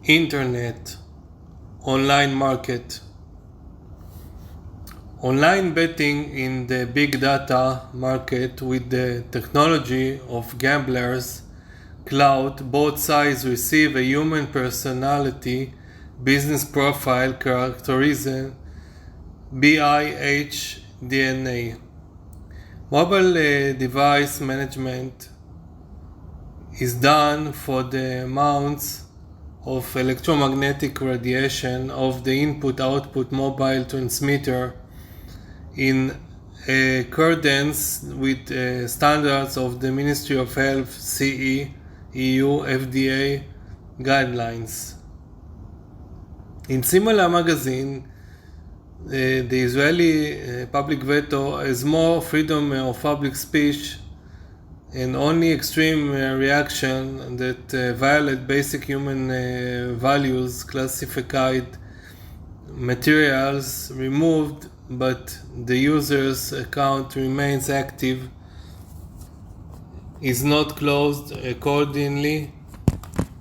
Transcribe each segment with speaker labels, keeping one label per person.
Speaker 1: Internet, online market. Online betting in the big data market with the technology of gamblers cloud, both sides receive a human personality, business profile characterism, BIHDNA. Mobile device management is done for the amounts of electromagnetic radiation of the input-output mobile transmitter in accordance with standards of the Ministry of Health, CE, EU, FDA guidelines. In similar magazine, the Israeli public veto has more freedom of public speech and only extreme reaction that violate basic human values, classified materials removed, but the user's account remains active, is not closed accordingly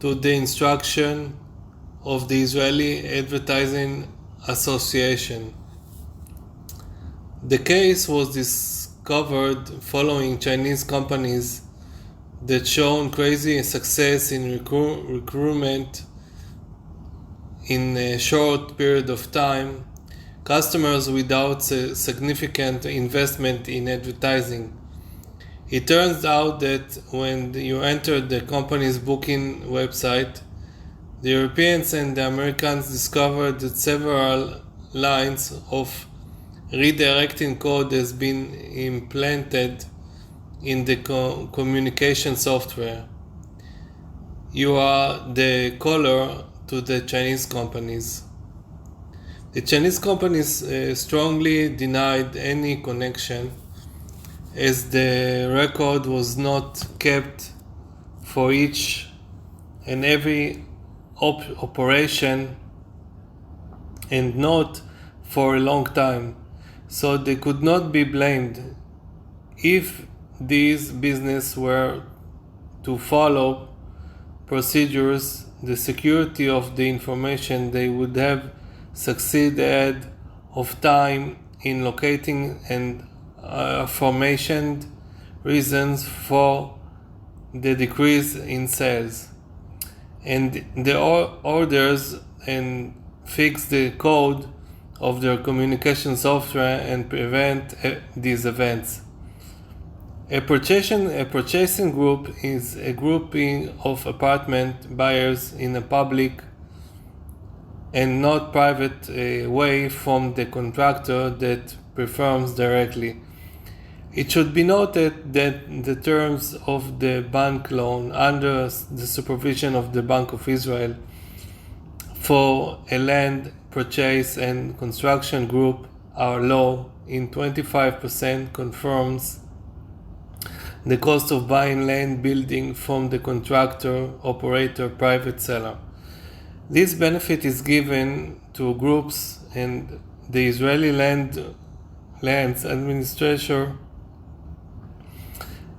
Speaker 1: to the instruction of the Israeli Advertising Association. The case was discovered following Chinese companies that shown crazy success in recruitment in a short period of time, customers without significant investment in advertising. It turns out that when you enter the company's booking website, the Europeans and the Americans discovered that several lines of redirecting code has been implanted in the communication software. You are the caller to the Chinese companies. The Chinese companies strongly denied any connection, as the record was not kept for each and every operation and not for a long time, so they could not be blamed. If these businesses were to follow procedures, the security of the information, they would have succeeded of time in locating and aforementioned reasons for the decrease in sales, and the orders and fix the code of their communication software and prevent these events. A purchasing group is a grouping of apartment buyers in a public and not private way from the contractor that performs directly. It should be noted that the terms of the bank loan under the supervision of the Bank of Israel for a land purchase and construction group are low. In 25% confirms the cost of buying land building from the contractor, operator, private seller. This benefit is given to groups, and the Israeli lands administrator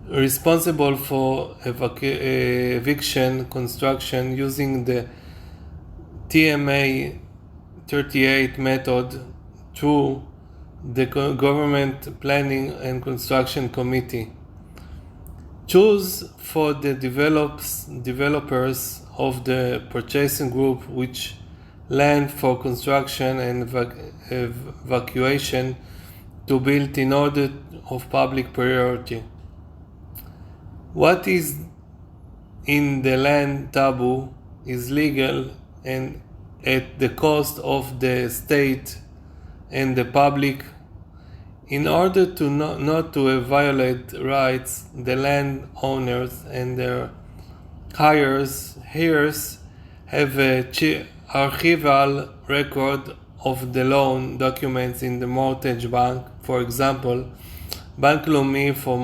Speaker 1: responsible for eviction construction using the TMA 38 method through the Government Planning and Construction Committee. Choose for the developers of the purchasing group which land for construction and evacuation to build in order of public priority. What is in the land taboo is legal and at the cost of the state and the public. In order to not to violate rights, the landowners and their heirs have a archival record of the loan documents in the mortgage bank. For example, Bank Leumi for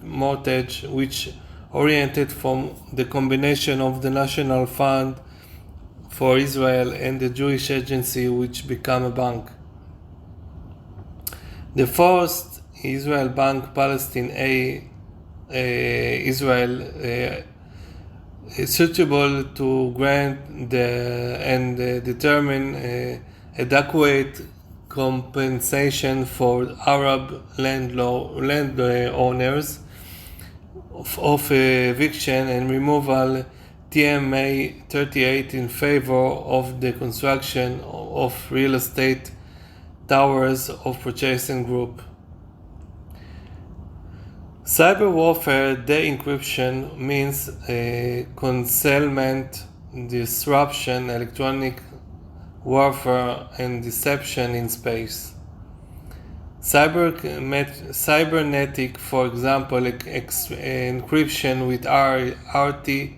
Speaker 1: mortgage, which oriented from the combination of the National Fund for Israel and the Jewish Agency, which became a bank. The first Israel Bank Palestine Israel suitable to grant and determine adequate compensation for Arab landowners of eviction and removal TMA 38 in favor of the construction of real estate towers of Purchasing Group. Cyber warfare de-encryption means concealment, disruption, electronic warfare, and deception in space. Cybernetic, for example, encryption with RT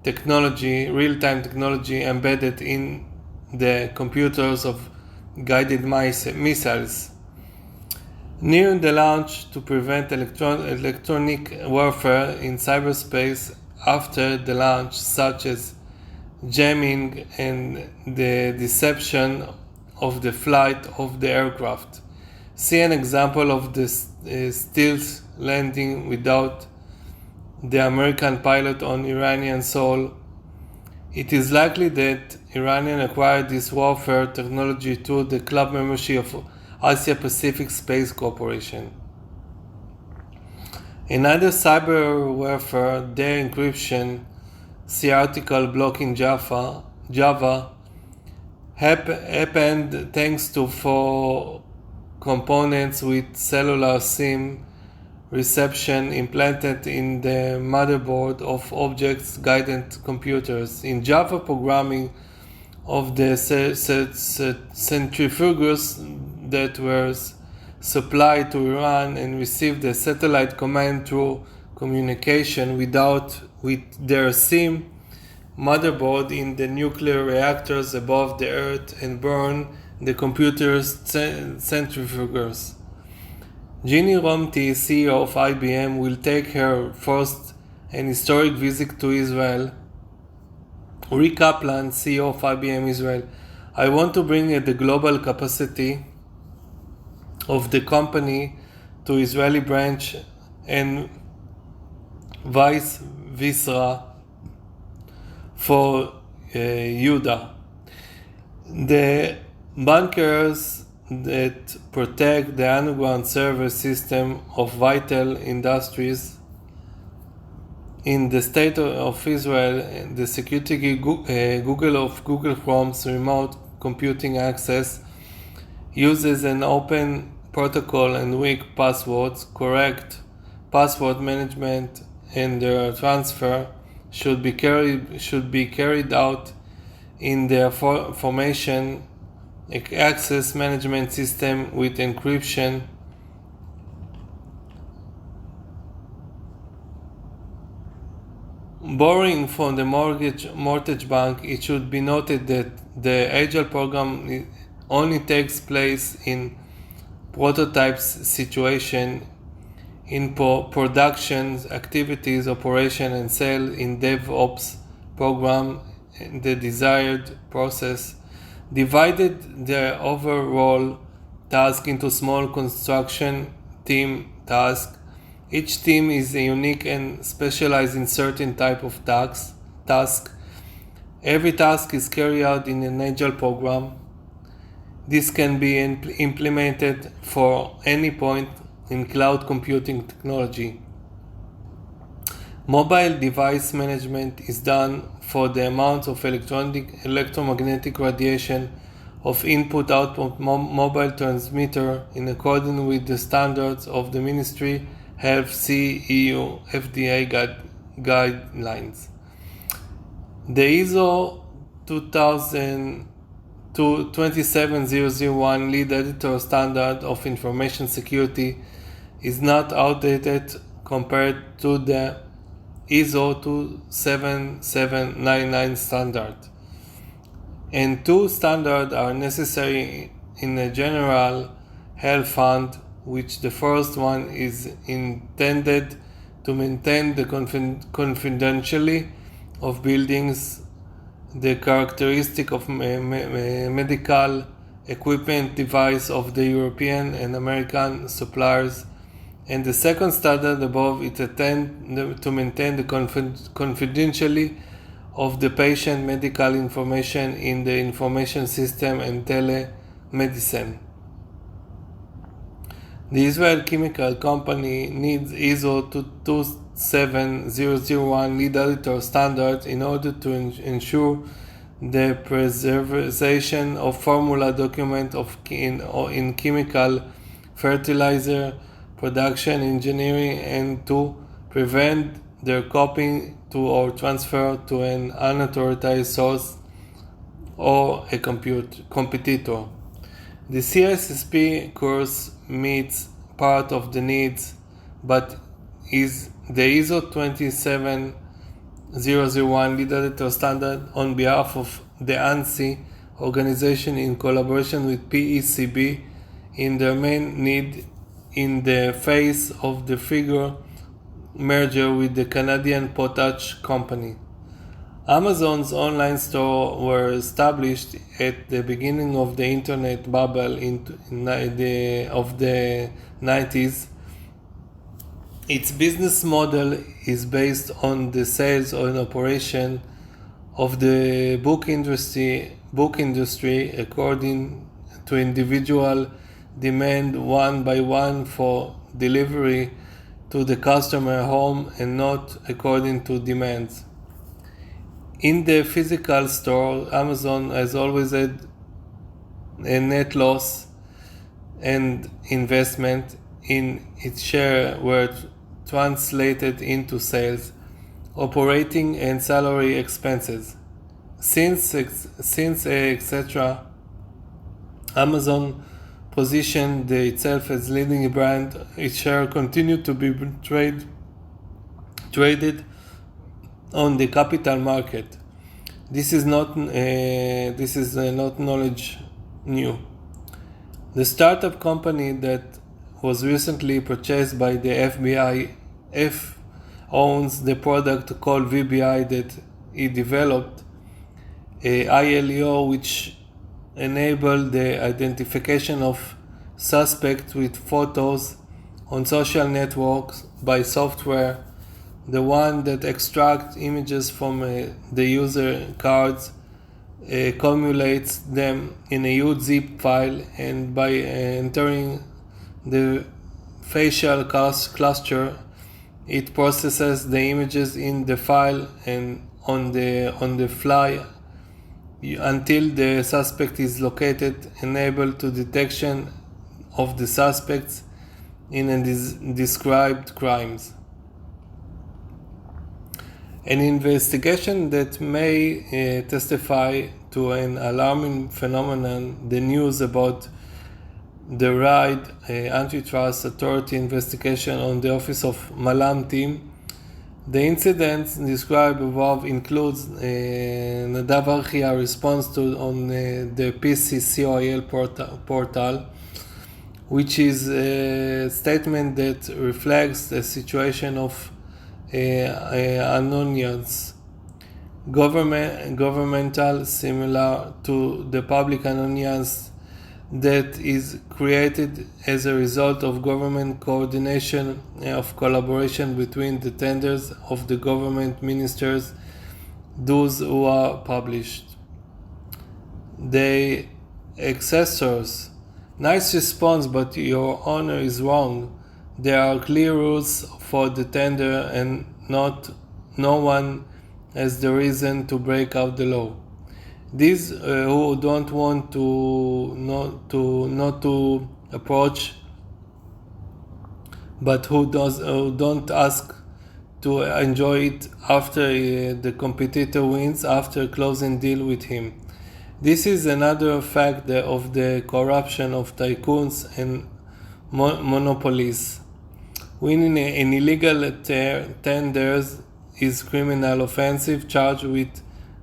Speaker 1: technology, real-time technology embedded in the computers of guided missiles. Near the launch to prevent electronic warfare in cyberspace after the launch, such as jamming and the deception of the flight of the aircraft. See an example of the stealth landing without the American pilot on Iranian soil. It is likely that Iranian acquired this warfare technology through the club membership of Asia Pacific Space Corporation. Another cyber warfare de-encryption, see article blocking Java, happened thanks to 4 components with cellular SIM reception implanted in the motherboard of object-guided computers. In Java programming of the centrifuges that were supplied to Iran and received a satellite command through communication with their SIM motherboard in the nuclear reactors above the Earth and burn the computer's centrifuges. Ginny Rometty, CEO of IBM, will take her first and historic visit to Israel. Uri Kaplan, CEO of IBM Israel: I want to bring the global capacity of the company to Israeli branch and vice versa for Yehuda. The bunkers that protect the underground server system of vital industries in the state of Israel, the security Google Chrome's remote computing access uses an open protocol and weak passwords. Correct password management and their transfer should be carried out in the information access management system with encryption. Borrowing from the mortgage bank, it should be noted that the Agile program only takes place in prototypes situation. In production activities, operation and sale in DevOps program, the desired process divided the overall task into small construction team tasks. Each team is unique and specialized in certain type of task. Every task is carried out in an Agile program. This can be implemented for any point in cloud computing technology. Mobile device management is done for the amount of electromagnetic radiation of input-output mobile transmitter in accordance with the standards of the Ministry Health CEU FDA guidelines. The ISO 27001 lead editor standard of information security is not outdated compared to the ISO 27799 standard, and 2 standards are necessary in a general health fund, which the first one is intended to maintain the confidentiality of buildings, the characteristic of medical equipment device of the European and American suppliers, and the second standard above it intended to maintain the confidentiality of the patient medical information in the information system and telemedicine. The Israel Chemical Company needs ISO 27001 lead editor standards in order to ensure the preservation of formula document in chemical fertilizer production engineering and to prevent their copying to or transfer to an unauthorized source or a competitor. The CISSP course meets part of the needs, but is the ISO 27001 lead editor standard on behalf of the ANSI organization in collaboration with PECB in their main need in the face of the Figure merger with the Canadian Potash Company. Amazon's online store were established at the beginning of the internet bubble of the 90s. Its business model is based on the sales and operation of the book industry according to individual demand one by one for delivery to the customer home and not according to demands. In the physical store, Amazon has always had a net loss and investment in its share were translated into sales, operating and salary expenses. Since etc., Amazon positioned itself as leading brand, its share continued to be traded on the capital market. This is not knowledge new. The startup company that was recently purchased by the FBI owns the product called VBI that it developed, ILEO, which enabled the identification of suspects with photos on social networks by software, the one that extracts images from the user cards, accumulates them in a huge zip file, and by entering the facial cluster, it processes the images in the file and on the fly until the suspect is located, enable to detection of the suspects in a described crimes. An investigation that may testify to an alarming phenomenon, the news about the RIDE antitrust authority investigation on the office of Malam team. The incidents described above includes Nadav Archia response to on the PCCOIL portal, which is a statement that reflects the situation of anonymous governmental similar to the public anonymous that is created as a result of government coordination of collaboration between the tenders of the government ministers, those who are published. The accessors. Nice response, but your honor is wrong. There are clear rules for the tender and no one has the reason to break out the law. These who don't want not to approach, but who don't ask to enjoy it after the competitor wins after closing deal with him. This is another fact of the corruption of tycoons and monopolies. Winning an illegal tenders is criminal offensive charged with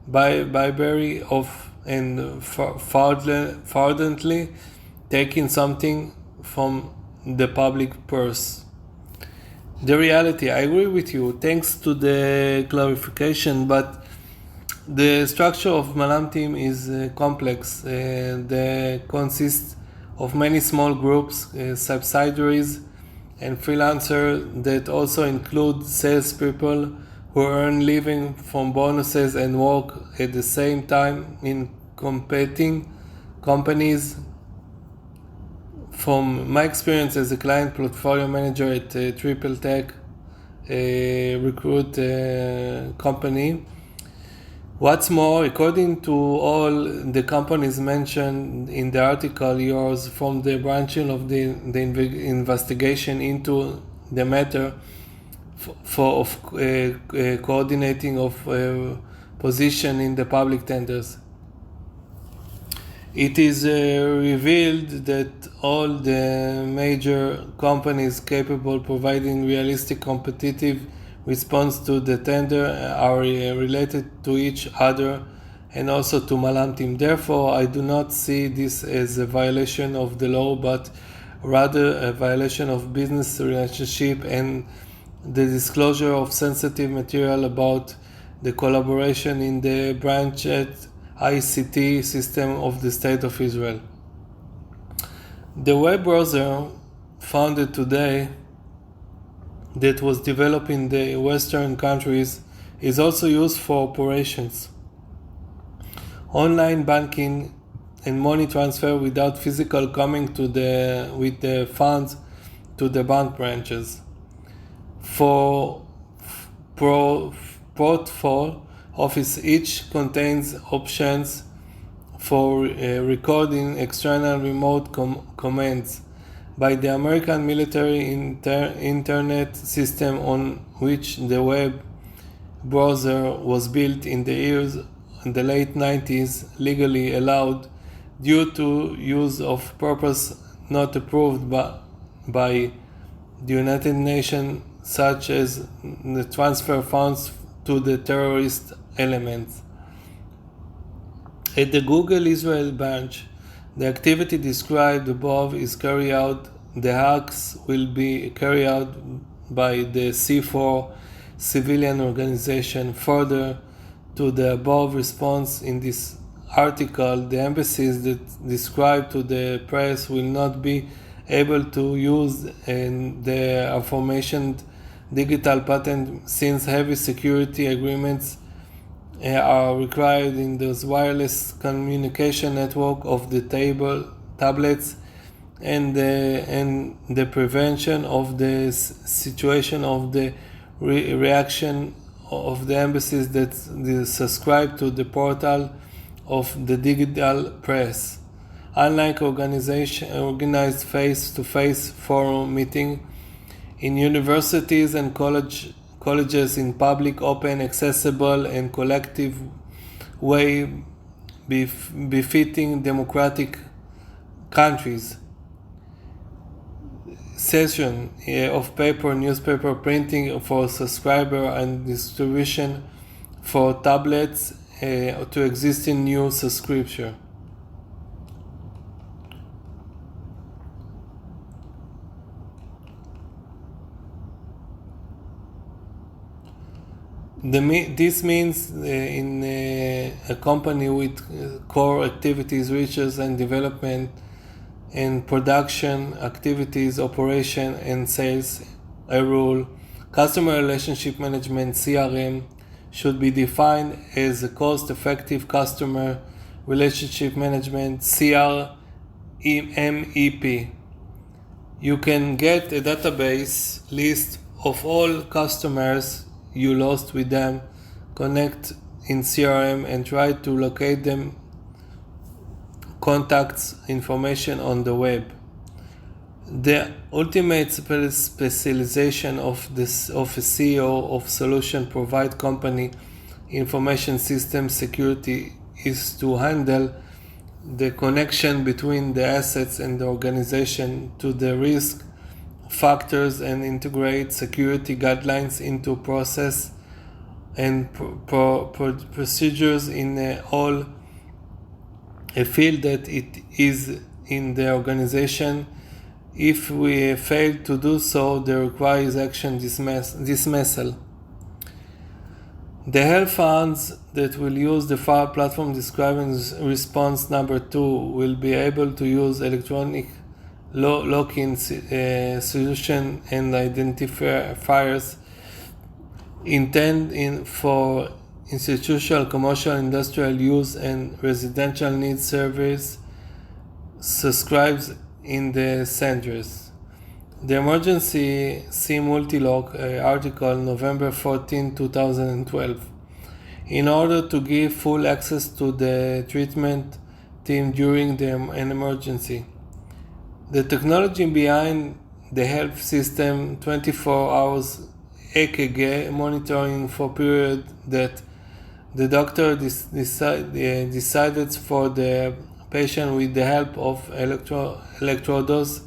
Speaker 1: bribery of and fraudulently taking something from the public purse. The reality, I agree with you, thanks to the clarification, but the structure of Malam team is complex. They consist of many small groups, subsidiaries, and freelancers that also include salespeople who earn living from bonuses and work at the same time in competing companies. From my experience as a client portfolio manager at Triple Tech, a recruit company. What's more, according to all the companies mentioned in the article, yours from the branching of the investigation into the matter of coordinating of position in the public tenders. It is revealed that all the major companies capable of providing realistic competitive response to the tender are related to each other and also to Malam-Tim. Therefore, I do not see this as a violation of the law, but rather a violation of business relationship and the disclosure of sensitive material about the collaboration in the branched ICT system of the State of Israel. The web browser founded today that was developed in the Western countries is also used for operations, online banking, and money transfer without physical coming to with the funds to the bank branches. For portfolio Office each contains options for recording external remote commands by the American military internet system on which the web browser was built in the late 90s, legally allowed due to use of purpose not approved by the United Nations, such as the transfer funds to the terrorist elements. At the Google Israel branch, the activity described above is carried out. The hacks will be carried out by the C4 civilian organization. Further to the above response in this article, the embassies that described to the press will not be able to use the aforementioned digital patent since heavy security agreements are required in those wireless communication network of the tablets and the prevention of the situation of the reaction of the embassies that subscribe to the portal of the digital press. Unlike organized face-to-face forum meeting in universities and colleges in public, open, accessible, and collective way befitting democratic countries. Session of paper, newspaper printing for subscriber and distribution for tablets to existing new subscription. This means in a company with core activities, research and development and production activities, operation and sales, a rule, customer relationship management, CRM, should be defined as a cost-effective customer relationship management, CRMEP. You can get a database list of all customers you lost with them, connect in CRM and try to locate them contacts information on the web. The ultimate specialization of a CEO of solution provide company information system security is to handle the connection between the assets and the organization to the risk factors and integrate security guidelines into process and procedures in all a field that it is in the organization. If we fail to do so, there requires action dismissal. The health funds that will use the file platform describing response number 2 will be able to use electronic lock-in solution and identifiers for institutional, commercial, industrial use and residential needs service subscribes in the centers. The Emergency C Multilock article, November 14, 2012. In order to give full access to the treatment team during an emergency. The technology behind the health system 24 hours EKG monitoring for period that the doctor decided for the patient with the help of electrodes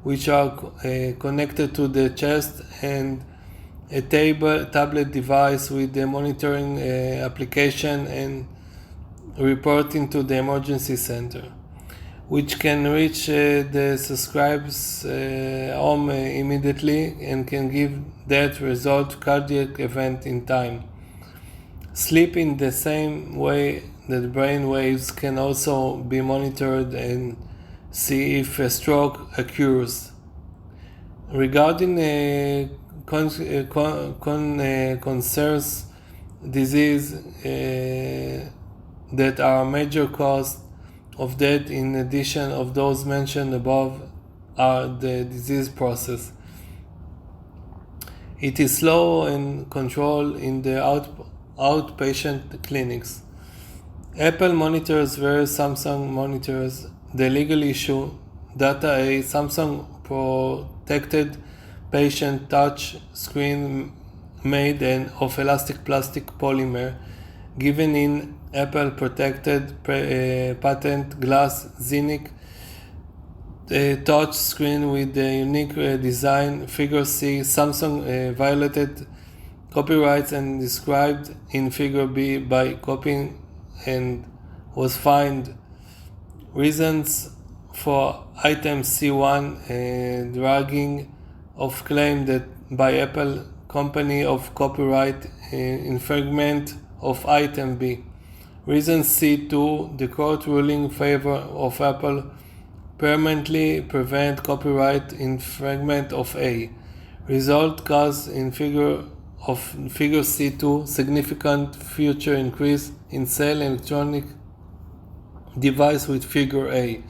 Speaker 1: which are connected to the chest and a tablet device with the monitoring application and reporting to the emergency center, which can reach the subscriber's home immediately and can give that result cardiac event in time. Sleep in the same way that brain waves can also be monitored and see if a stroke occurs. Regarding concerns disease that are major cause of death in addition of those mentioned above are the disease process. It is slow and controlled in the outpatient clinics. Apple monitors various Samsung monitors. The legal issue, data A, Samsung protected patient touch screen made of elastic plastic polymer, given in Apple protected patent glass Zinc touch screen with the unique design. Figure C, Samsung violated copyrights and described in Figure B by copying and was fined. Reasons for item C1 dragging of claim that by Apple company of copyright infringement of item B. Reason C2, the court ruling in favor of Apple permanently prevent copyright infringement of A. Result cause in figure C2 significant future increase in sale electronic device with figure A.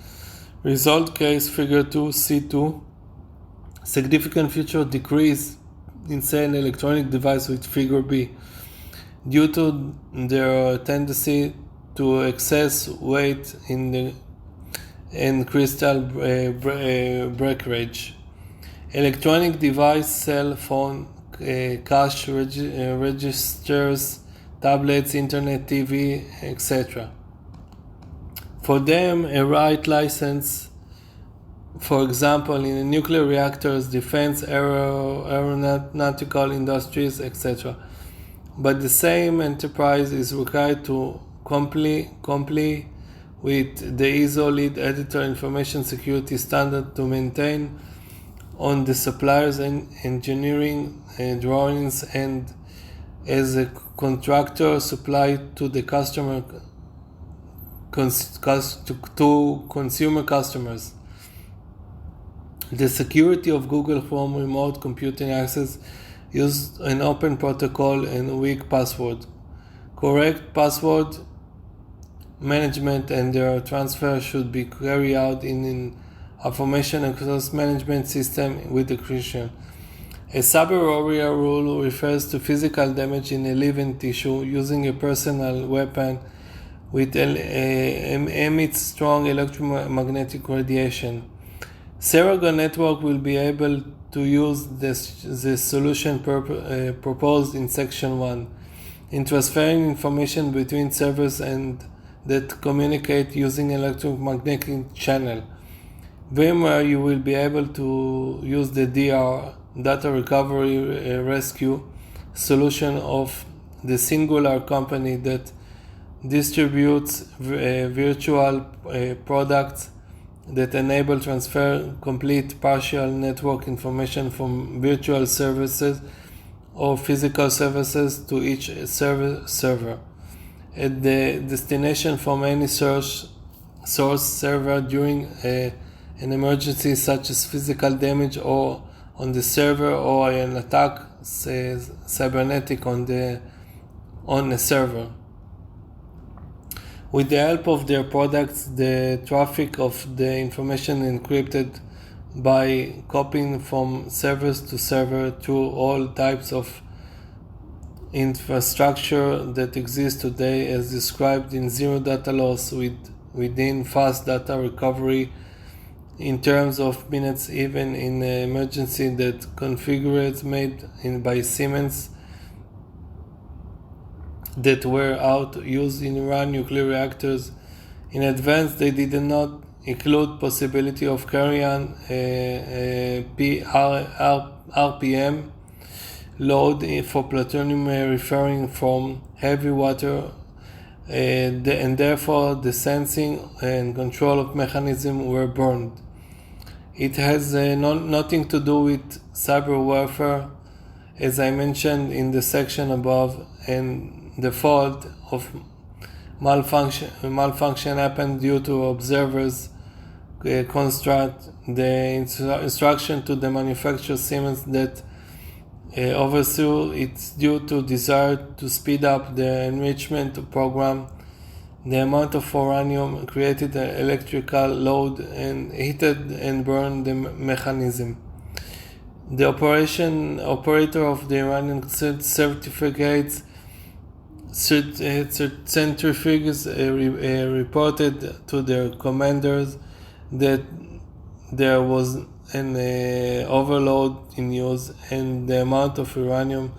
Speaker 1: Result case figure 2 C2 significant future decrease in sale electronic device with figure B due to their tendency to excess weight in crystal breakage. Electronic device, cell phone, cash registers, tablets, internet, TV, etc. For them, a right license, for example, in nuclear reactors, defense, aeronautical industries, etc. But the same enterprise is required to comply with the ISO lead editor information security standard to maintain on the suppliers and engineering drawings and as a contractor supply to the customer to consumer customers. The security of Google Chrome remote computing access used an open protocol and weak password. Correct password management and their transfer should be carried out in an information access management system with encryption. A cyber area rule refers to physical damage in a living tissue using a personal weapon which emits strong electromagnetic radiation. Ceragon Network will be able to use the solution proposed in Section 1 in transferring information between servers and that communicate using electromagnetic channel. VMware, you will be able to use the DR, Data Recovery Rescue, solution of the singular company that distributes virtual products that enable transfer complete partial network information from virtual services or physical services to each server at the destination from any source server during an emergency such as physical damage or on the server or an attack cybernetic on a server. With the help of their products, the traffic of the information encrypted by copying from servers to server through all types of infrastructure that exists today, as described in zero data loss within fast data recovery in terms of minutes, even in an emergency that configurations made by Siemens that were used in Iran nuclear reactors. In advance, they did not include possibility of carry-on RPM load for plutonium referring from heavy water, and therefore the sensing and control of mechanism were burned. It has nothing to do with cyber warfare, as I mentioned in the section above, and the fault of malfunction happened due to observers construct the instruction to the manufacturer Siemens that oversaw it's due to desire to speed up the enrichment program. The amount of uranium created an electrical load and heated and burned the mechanism. The operator of the Iranian certificates centrifuges reported to their commanders that there was an overload in use and the amount of uranium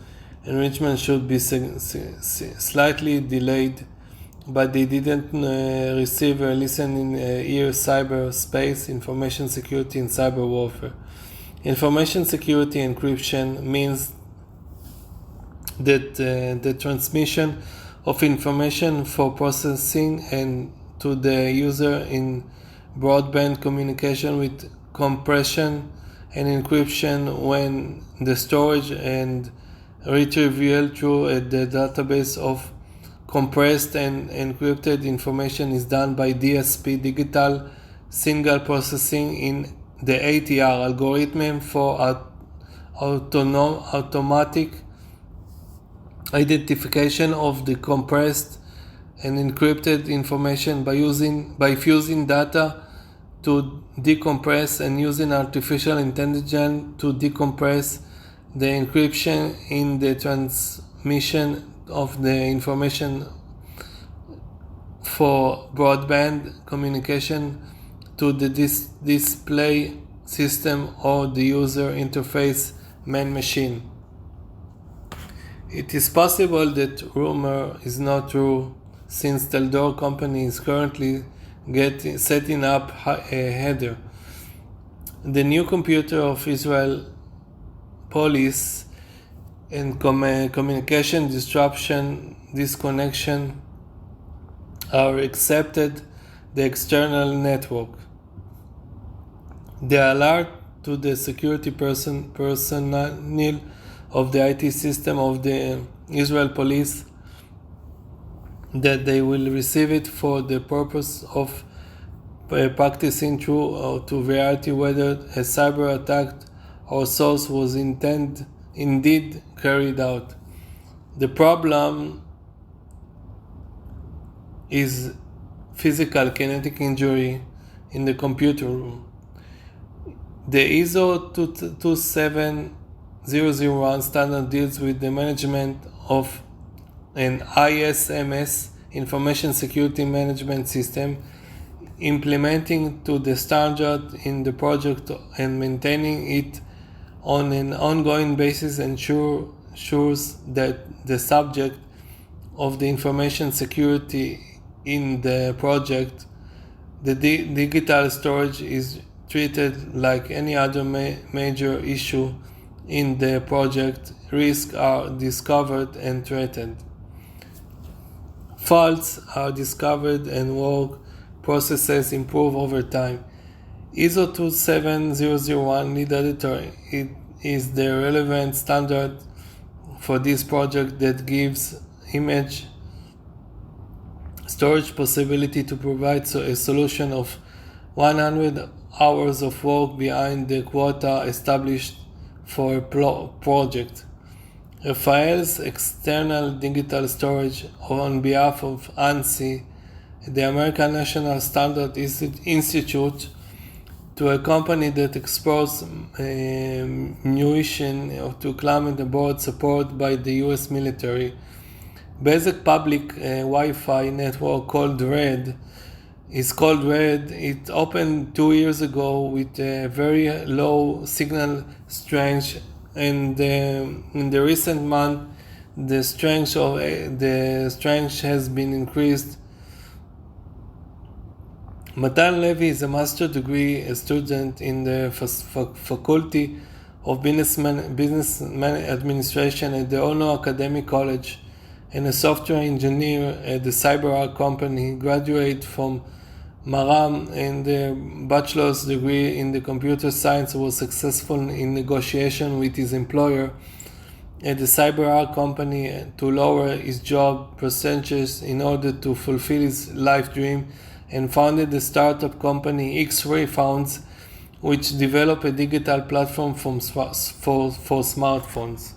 Speaker 1: enrichment should be slightly delayed, but they didn't receive a listening ear. Cyberspace, information security, and cyber warfare. Information security encryption means that the transmission of information for processing and to the user in broadband communication with compression and encryption when the storage and retrieval through the database of compressed and encrypted information is done by DSP, digital signal processing, in the ATR algorithm for automatic identification of the compressed and encrypted information by fusing data to decompress and using artificial intelligence to decompress the encryption in the transmission of the information for broadband communication to the display system or the user interface main machine. It is possible that rumor is not true, since Teldor company is currently setting up a header. The new computer of Israel police and communication disconnection are accepted the external network. The alert to the security personnel of the IT system of the Israel police that they will receive it for the purpose of practicing through to verify whether a cyber attack or source was indeed carried out. The problem is physical kinetic injury in the computer room. The ISO 27001 standard deals with the management of an ISMS, Information Security Management System, implementing to the standard in the project and maintaining it on an ongoing basis ensures that the subject of the information security in the project, the digital storage, is treated like any other major issue in the project. Risks are discovered and threatened. Faults are discovered and work processes improve over time. ISO 27001 lead editor is the relevant standard for this project that gives image storage possibility to provide a solution of 100 hours of work behind the quota established for a project. Rafael's external digital storage on behalf of ANSI, the American National Standard Institute, to a company that exports munition to climate abroad supported by the US military. Basic public Wi-Fi network called RED is called RED. It opened 2 years ago with a very low signal strength, and in the recent month the strength has been increased. Matan Levy is a master's degree student in the Faculty of Business Administration at the Ono Academic College and a software engineer at the CyberArk company. Graduate from Maram and the bachelor's degree in the computer science, was successful in negotiation with his employer at the CyberArk company to lower his job percentages in order to fulfill his life dream, and founded the startup company X-Ray Founds, which developed a digital platform for smartphones.